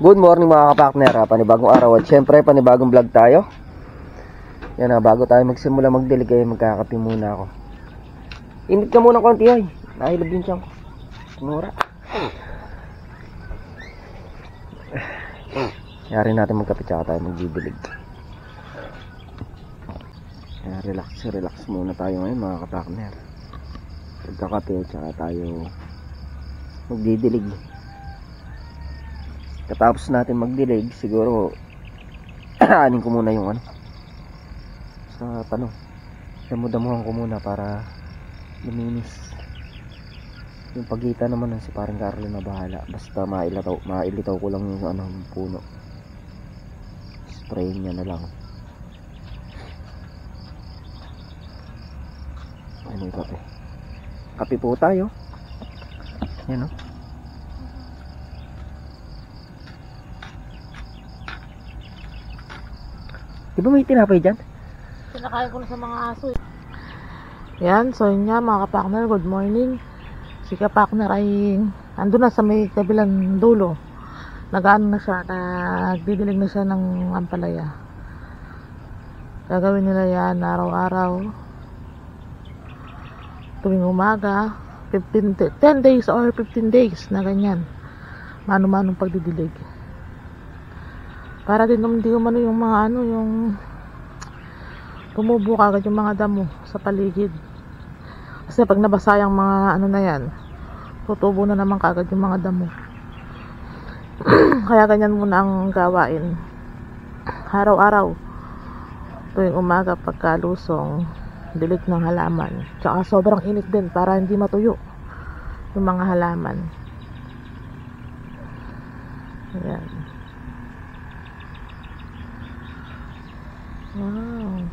Good morning mga kapartner, panibagong araw at syempre panibagong vlog tayo. Yan bago tayo magsimula magdilig ay magkakape muna ako. Init ka muna konti ay, nahilab din siyang mura. Yari natin magkape tsaka tayo magdidilig. Relax muna tayo ngayon mga kapartner. Magkakape tsaka tayo magdidilig. Katapos natin magdilig, siguro anin ko muna yung sa damudamuhan ko muna para luminis. Yung pagitan naman ng si parang Carlo na bahala, basta mailitaw ko lang yung yung puno. Spray niya na lang. Ano yung kape? Kape po tayo. Yan Di ba may tinapay dyan? Pinakain ko na sa mga aso. Yan, so yun nga mga kapakner, good morning. Si kapakner ay andun na sa may kabilang dulo. Nag-ano na siya, nagdidilig na siya ng ampalaya. Gagawin nila yan araw-araw. Tuwing umaga, 10 days or 15 days na ganyan. Mano-manong pagdidilig. Para din hindi umano yung mga yung tumubo agad yung mga damo sa paligid. Kasi pag nabasa yung mga na yan, tutubo na naman kagad yung mga damo. Kaya ganyan muna ang gawain. Araw-araw. Tuwing umaga pagkalusong, dilig ng halaman. Tsaka sobrang init din para hindi matuyo yung mga halaman. Ayan. Wow.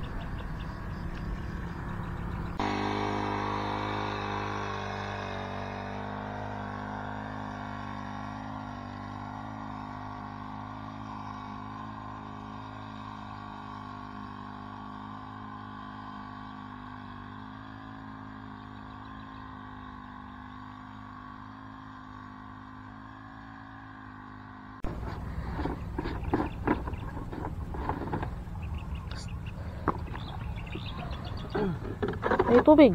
May tubig.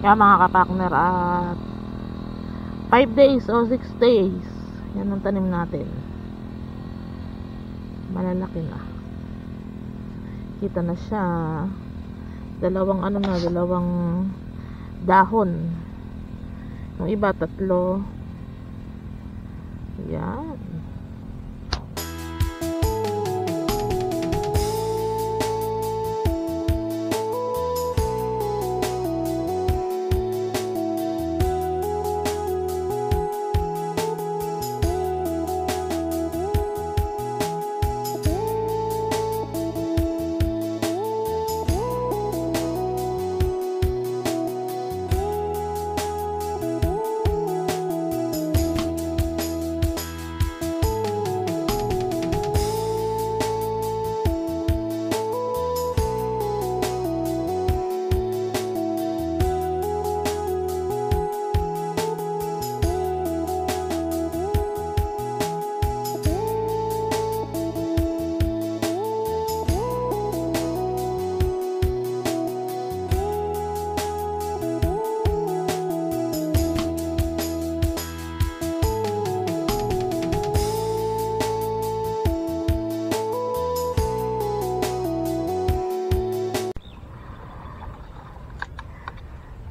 Kaya mga kapakner, at 5 days o 6 days yan ang tanim natin. Malalaki na, kita na siya. Dalawang dahon, yung iba 3. Yan.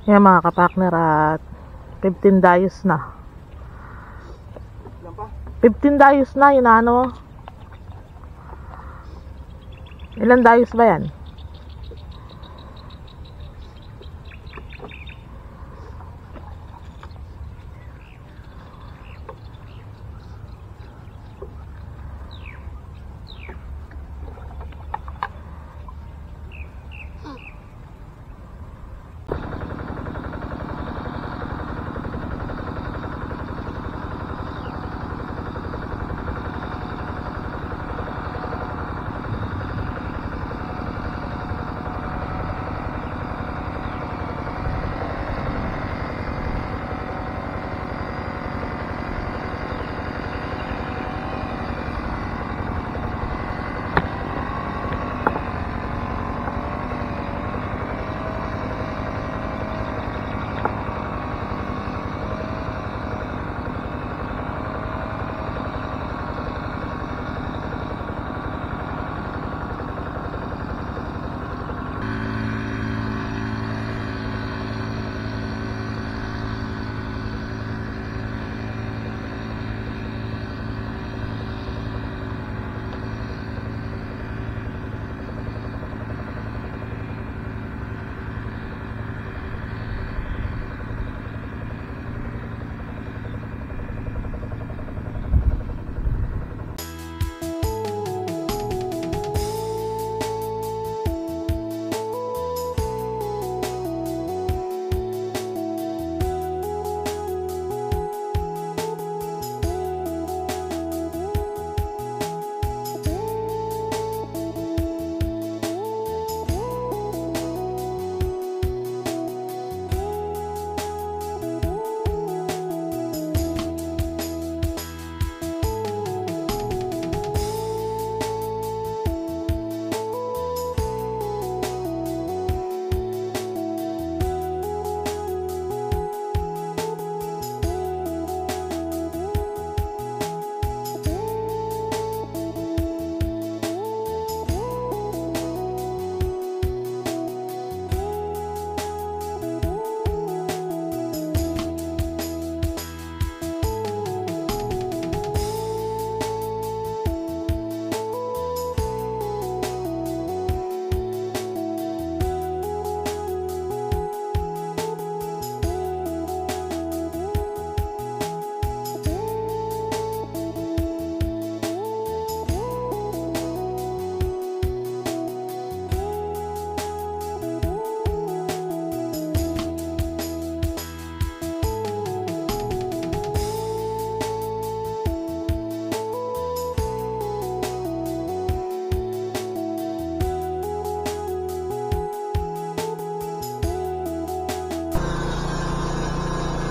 Yan mga kapakner, at 15 dayos na. Ilan pa? 15 dayos na, yun ano. Ilan dayos ba yan?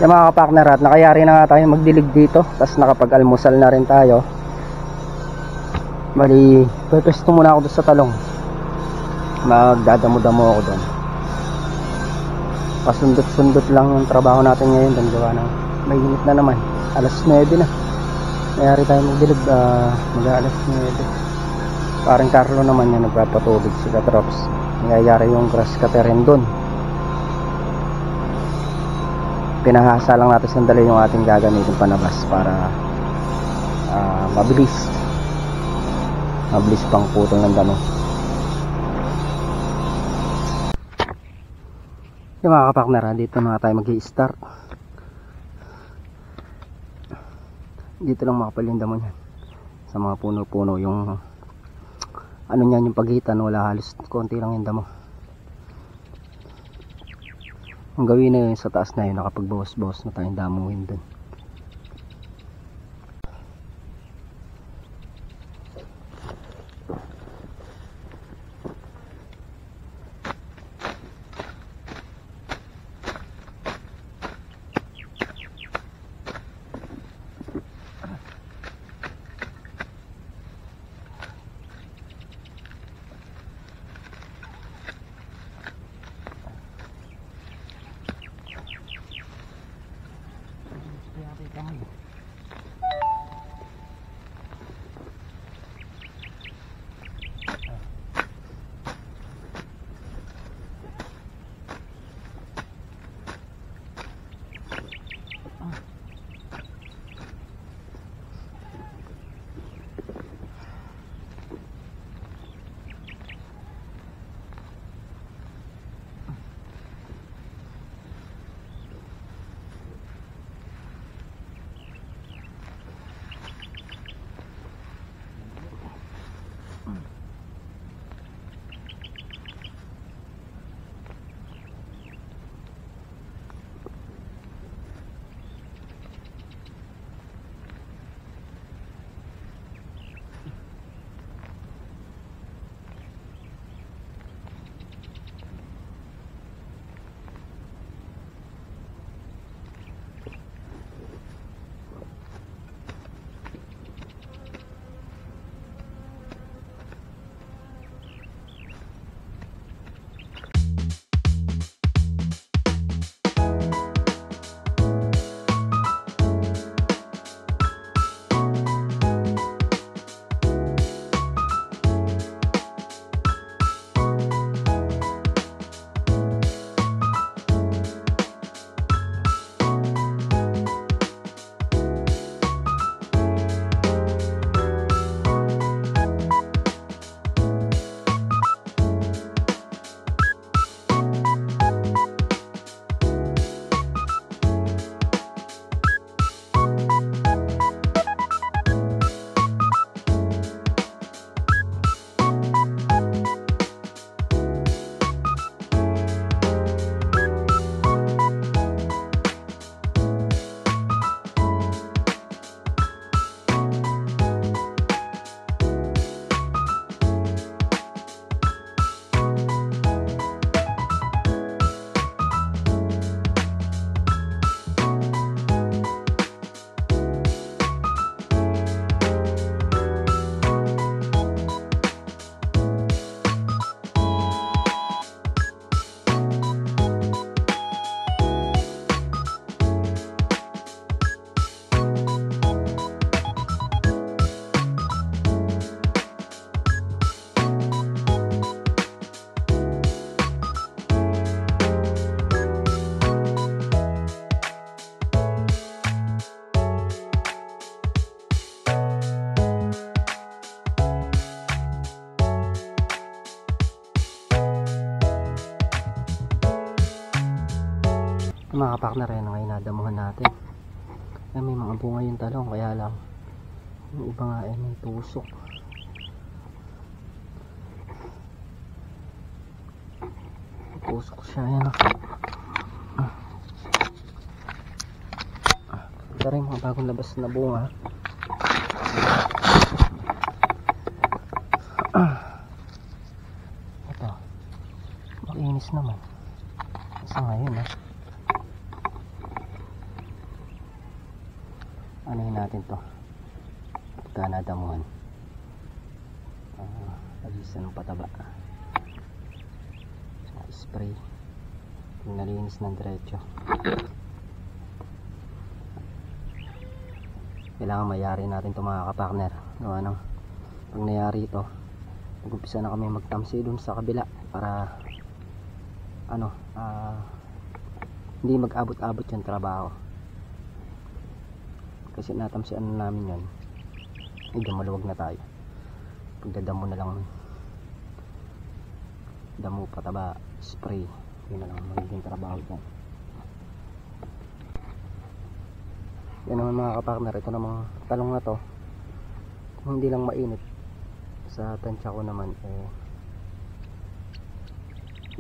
Yung mga kapakner, at nakayari na nga tayo magdilig dito. Tapos nakapag-almusal na rin tayo. Bali, pwesto muna ako doon sa talong. Magdadamo-damo ako doon. Pasundot-sundot lang yung trabaho natin ngayon doon. Gawa ng may init na naman. Alas 9 na. Nayari tayo magdilig. Mag-alas 9. Parang Carlo naman yan, nagpapatubig si Katrops. Nangyayari yung grass cutter rin doon. Pinahasa lang natin sandali yung ating gagamitin panabas para mabilis pang putol ng damo. Yung mga kapakner, dito na tayo mag-i-start. Dito lang makapal yung damo niyan sa mga puno-puno. Yung ano niyan, yung pagitan, wala, halos konti lang yung damo. Ang gawin na yun sa taas na yun, nakapagbawas-bawas na tayong damuhin dun. Mga kapakner, yan ang inadamuhan natin. May mga bunga yung talong, kaya lang yung iba nga ay may tusok. Tusok siya, yan. Ito rin mga bagong labas na bunga. Ito, makinis naman. Isa ngayon anuhin natin to pagka nadamuhan. Agisa ng pataba, spray yung nalinis ng diretso. Kailangan mayari natin ito mga kapakner. Pag nayari ito, mag-umpisa na kami magtamsi dun sa kabila para hindi mag-abot-abot yung trabaho. Kasi natamsian na namin yan, medyo maluwag na tayo. Pagdadamo na lang, damo, pataba, spray, yun na lang magiging trabaho dyan. Yan naman mga kapakner, ito namang talong na to, kung hindi lang mainit sa tansya ko naman,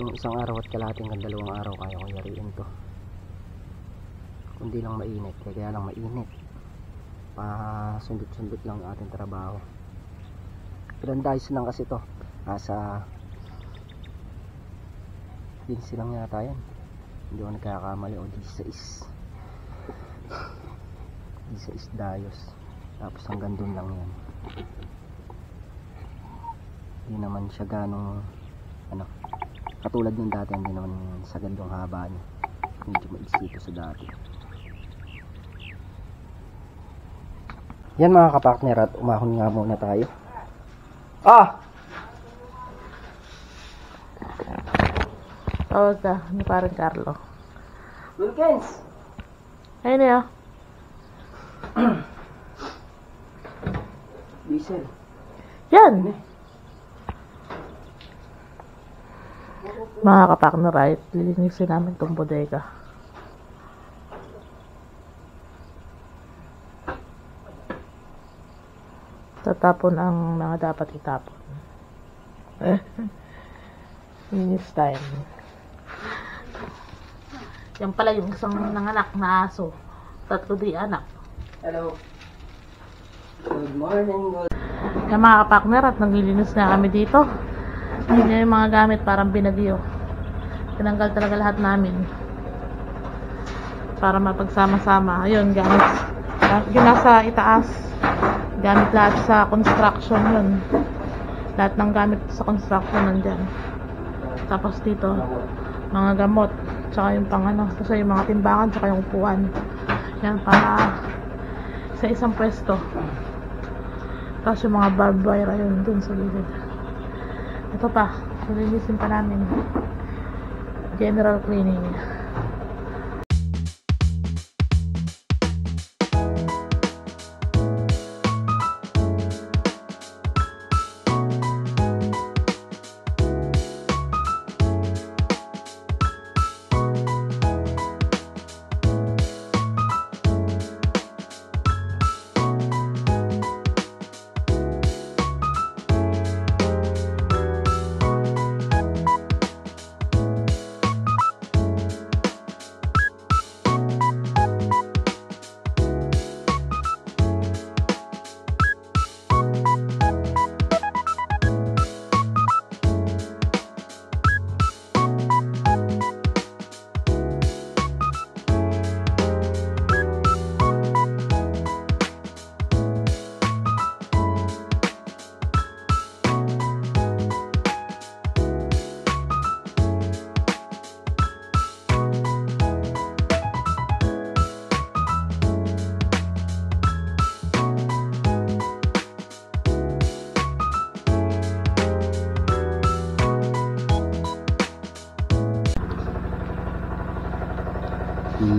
yung isang araw at kalahating hanggang 2 araw kaya ko yariin to. Kung hindi lang mainit, kaya lang mainit, sundot-sundot lang ang ating trabaho. Ilandayos lang kasi to, sa 15 lang yata yan, hindi ko nagkakamali, o 16 dayos, tapos hanggang dun lang yan. Hindi naman siya ganong katulad yung dati, hindi naman sa gandong haba niya, medyo maisito sa dati. Yan mga kapakner, at umahon nga muna tayo. Tawag ka ni parang Carlo. Wilkins! Ayun na yun. Diesel. Yan! Mga kapakner, right? Lilinisin namin itong bodega. Tatapon ang mga dapat itapon. Linis time. Yan pala yung isang nanganak na aso. 3 di anak. Hello. Good morning. Yan mga kapakner, at naglilinis na kami dito. Hindi yung mga gamit parang binagyo. Tinanggal talaga lahat namin para mapagsama-sama. Ayun, gamit yung nasa itaas, gamit lahat sa construction yun. Lahat ng gamit sa construction nandyan. Tapos dito, mga gamot, tsaka yung tapos yung mga timbangan, tsaka yung upuan. Yan, para sa isang pwesto. Tapos yung mga barbed wire, ayun, dun sa gilid. Ito pa, lilinisin pa namin. General cleaning.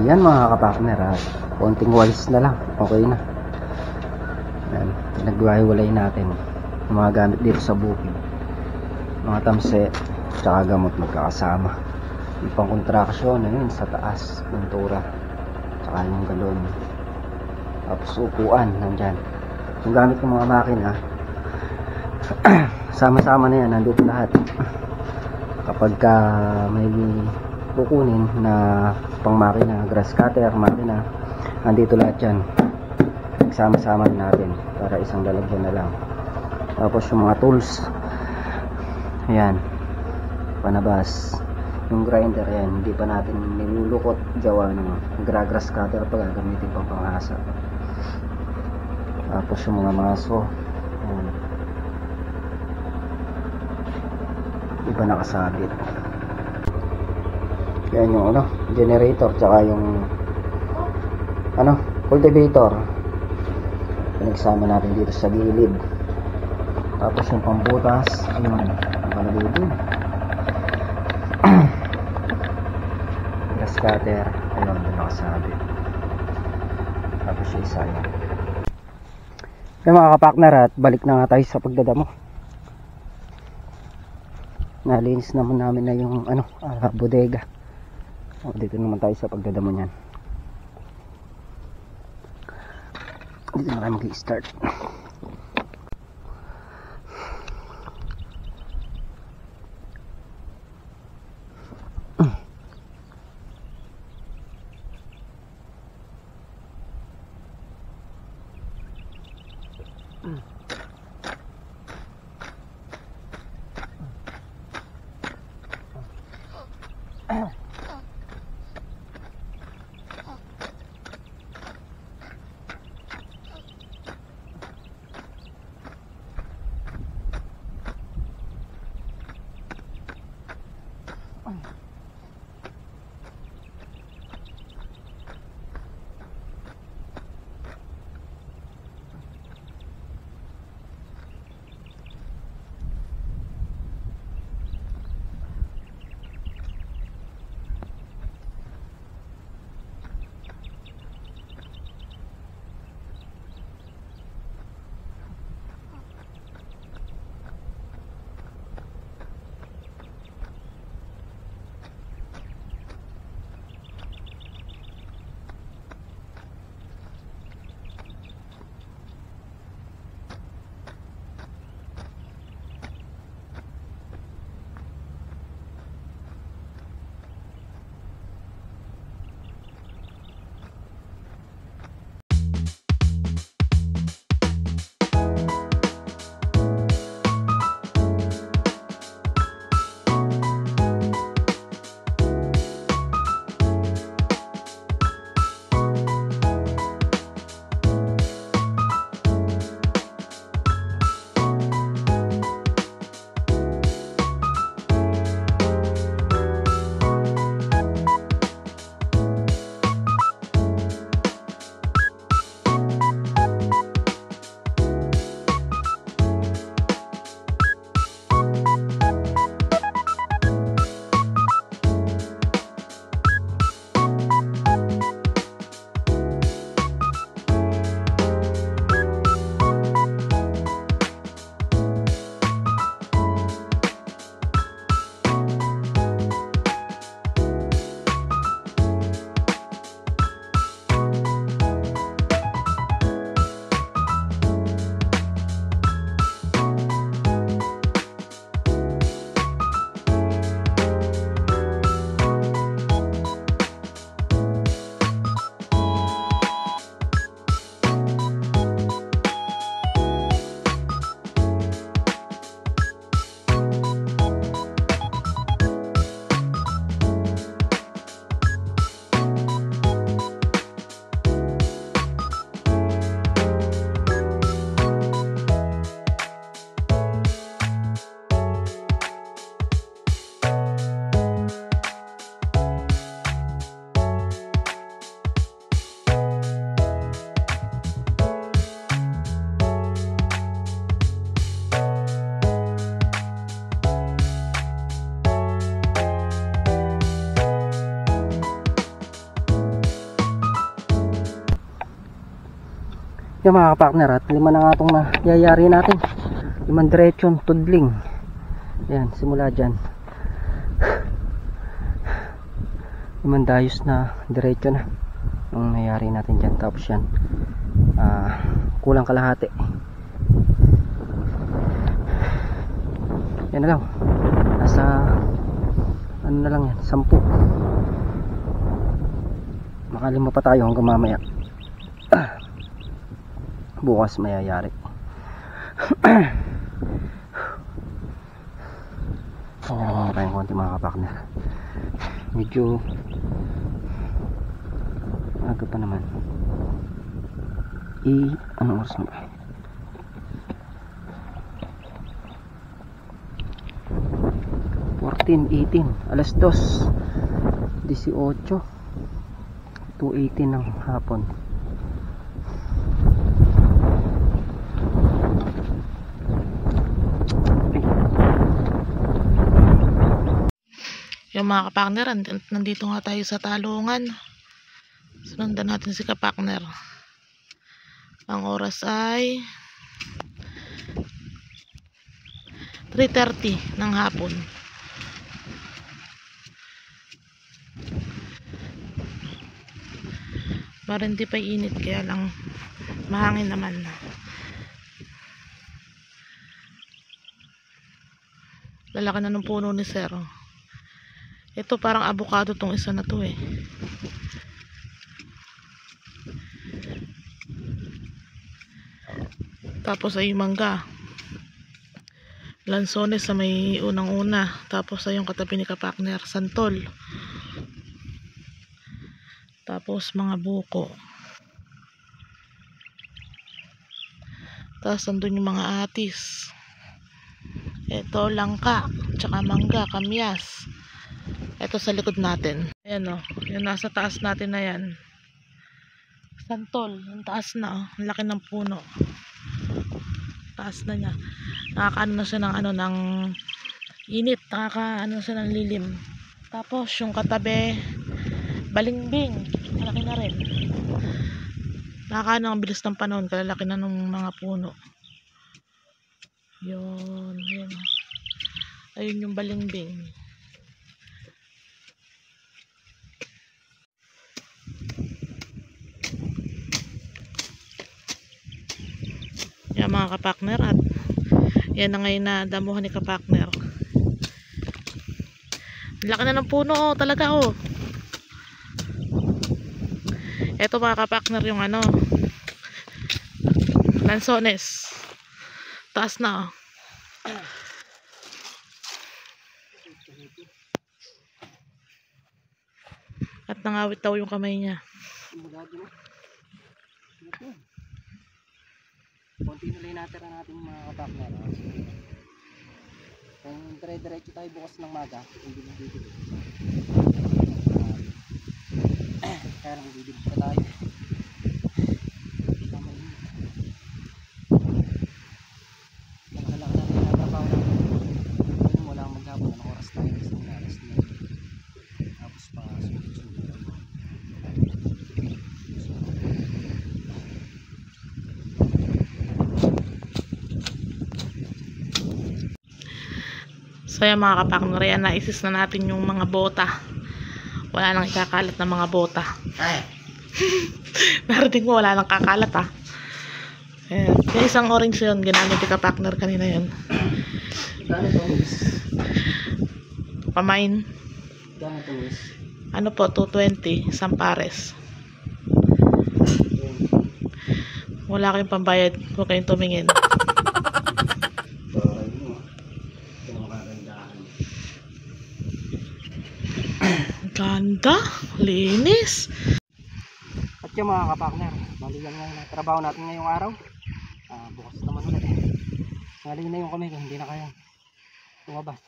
Yan mga kapakner, konting walis na lang, okay na. Yan, nagwahiwalay natin yung mga gamit dito sa bukid, mga tamse tsaka gamot magkakasama. yung pang contraction, ayun, sa taas, pintura, tsaka yung galon, tapos upuan, nandyan. Yung gamit ng mga makina, sama-sama na yan, nandito lahat. Kapag may kukunin na pang makina, grass cutter, makina, nandito lahat yan. Sama-sama natin para isang lalagyan na lang. Tapos yung mga tools, ayan, panabas. Yung grinder, ayan, hindi pa natin nilulukot, gawa ng grass cutter pa gagamitin pang pangasa. Tapos yung mga maso, ayan, iba nakasabit. Yan yung generator, tsaka yung cultivator, pinagsama natin dito sa gilid. Tapos yung pambutas, ayun, nakalagay din. Grass cutter, ayun, doon nakasabit. Tapos yung isa yan. Yung mga kapakner, at balik na nga tayo sa pagdadamo. Nalinis naman namin na yung bodega. Dito naman tayo sa pagdadamo niyan. Dito na tayo mag-i-start. Yung mga kapartner, at 5 na nga itong nayayari natin. 5 diretsyon tudling. Ayan, simula dyan. Mandayos na diretso na yung nangyari natin dyan. Tapos yan, kulang kalahati. Yan na lang, nasa ano na lang yan, 10. Makalima pa tayo hanggang mamaya. Bukas mayayari. Kaya naman tayong konti mga kapakner. Medyo aga pa naman. Anong oras na ba? Alas 2:18 2:18 ng hapon. Yung mga kapakner, nandito nga tayo sa talungan. Sundan natin si kapakner. Ang oras ay 3:30 ng hapon. Parang hindi pa init, kaya lang mahangin naman. Lalaki na ng puno ni Sir. Ito parang avocado tong isa na to eh. Tapos ay mangga. Lansones sa may unang-una. Tapos ay yung katabi ni kapakner, santol. Tapos mga buko. Tapos andun yung mga atis. Ito langka, tsaka mangga, kamyas. Ito sa likod natin. Ayan o, yung nasa taas natin na yan. Santol, yung taas na o. Ang laki ng puno. Taas na niya. Nakakaano na siya ng ng init. Nakakaano siya ng lilim. Tapos yung katabi, balimbing. Malaki na rin. Nakakaano ang bilis ng panahon. Kalalaki na ng mga puno. Yun. Yun. Ayun yung balimbing. Yan mga kapakner, at yan na ngayon na damuhan ni kapakner. Laki na ng puno talaga oh. Ito mga kapakner yung lansones. Taas na oh. At nangawit daw yung kamay niya. Konti na lang natira natin mga kapakner. Kung dire-diretso tayo bukas ng maga, hindi na dito. Kaya lang dito pa tayo. Nakalaki na rin natrabaho natin. Wala akong maghapon. Anong oras tayo? Kasi alas na. Tapos pa sunod-sunod. So yan mga kapakner, yan naisis na natin yung mga bota. Wala nang ikakalat na mga bota. Narating mo, wala nang kakalat ah. Ayan. Yung isang orange yun, ginamit ni kapakner kanina yun. Gano'n ito, miss? Pamain. Gano'n ito, miss? Ano po, 220, isang pares. Wala kayong pambayad, huwag kayong tumingin. Ganda, linis. At yung mga kapakner, bali yan nga trabaho natin ngayong araw. Bukas naman ulit. Ngaling na yung kami kung hindi na kaya lumabas.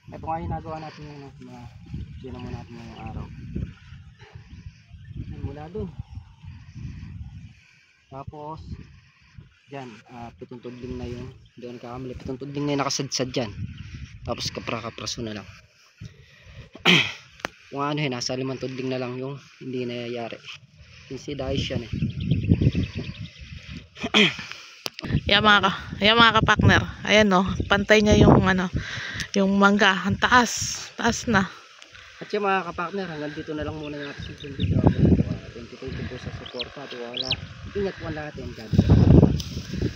Ito nga yung nagawa natin yung mga ginamo natin ngayong araw. Mula dun. Tapos dyan, pitong tudling na yung doon kakamali. Pitong tudling na yung nakasadsad dyan. Tapos kapra-kapraso na lang. Kung ano yun, nasa 5 tudling na lang yung hindi nangyayari. Kasi dahil yan eh. Yan mga kapakner. Ayan no, pantay niya yung yung mangga. Ang taas. Taas na. At yung mga kapartner, hanggang dito na lang muna yung ating simple video. Thank you po sa suporta at wala. Ingat po ang lahat and God bless.